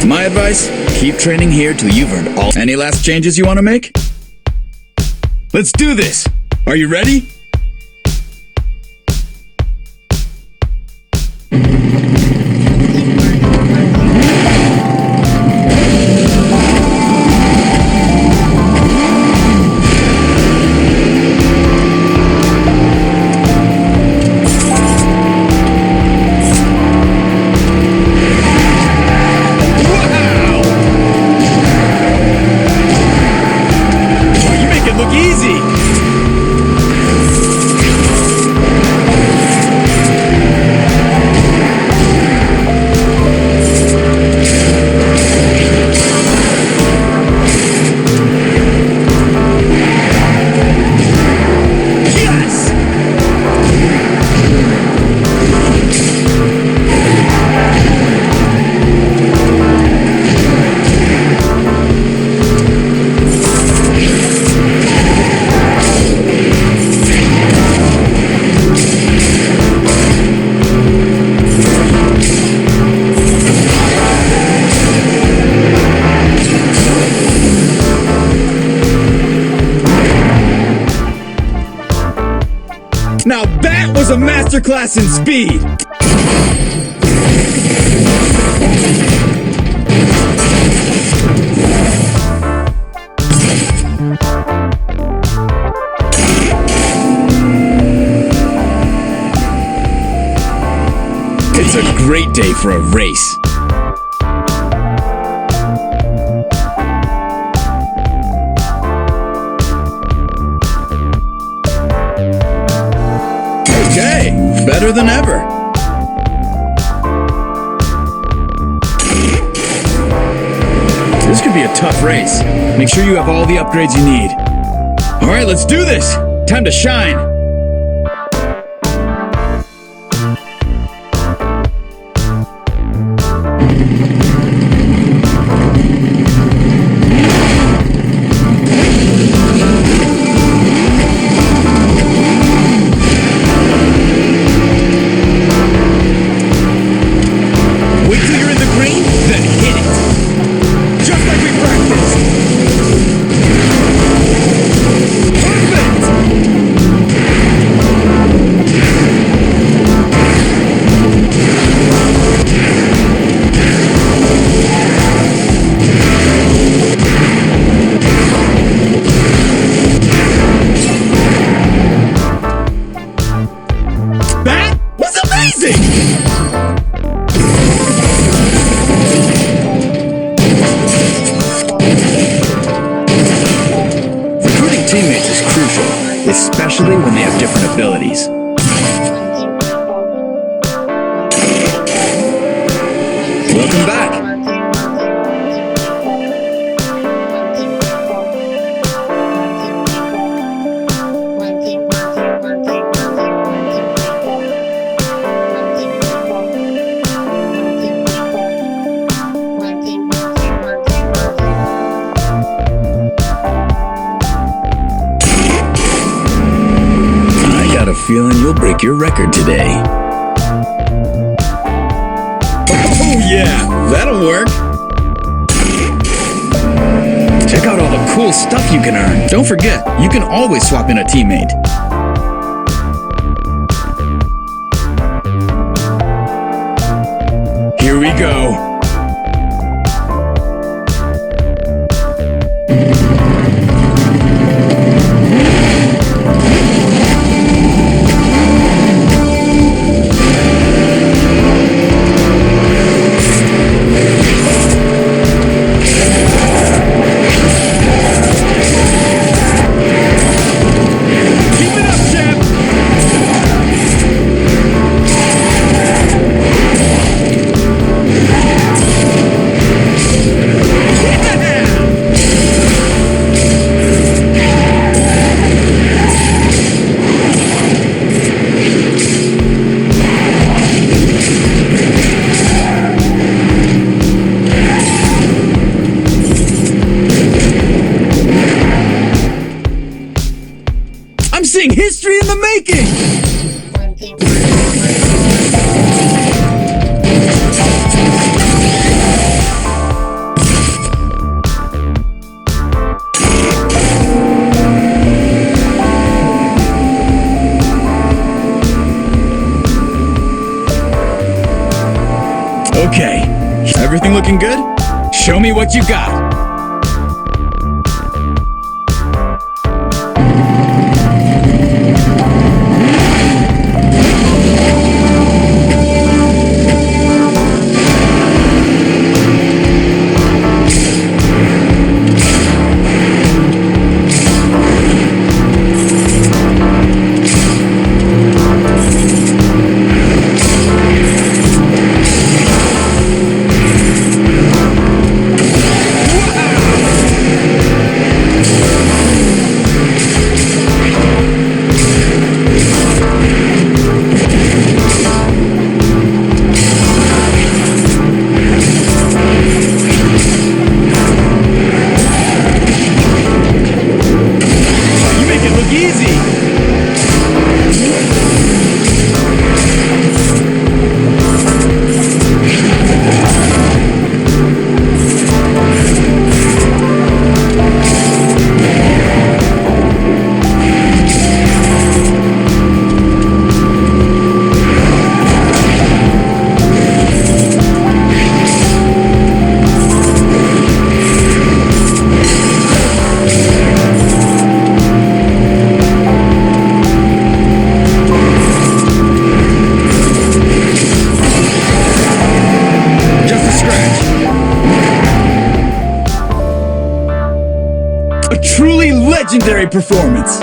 My advice, keep training here till you've earned all. Any last changes you want to make? Let's do this! Are you ready? Now that was a masterclass in speed! It's a great day for a race. Better than ever. This could be a tough race. Make sure you have all the upgrades you need. All right, let's do this. Time to shine. Teammates is crucial, especially when they have different abilities. Welcome back. Feeling you'll break your record today. Oh yeah, that'll work. Check out all the cool stuff you can earn. Don't forget, you can always swap in a teammate. Here we go. Okay, everything looking good? Show me what you got. Truly legendary performance!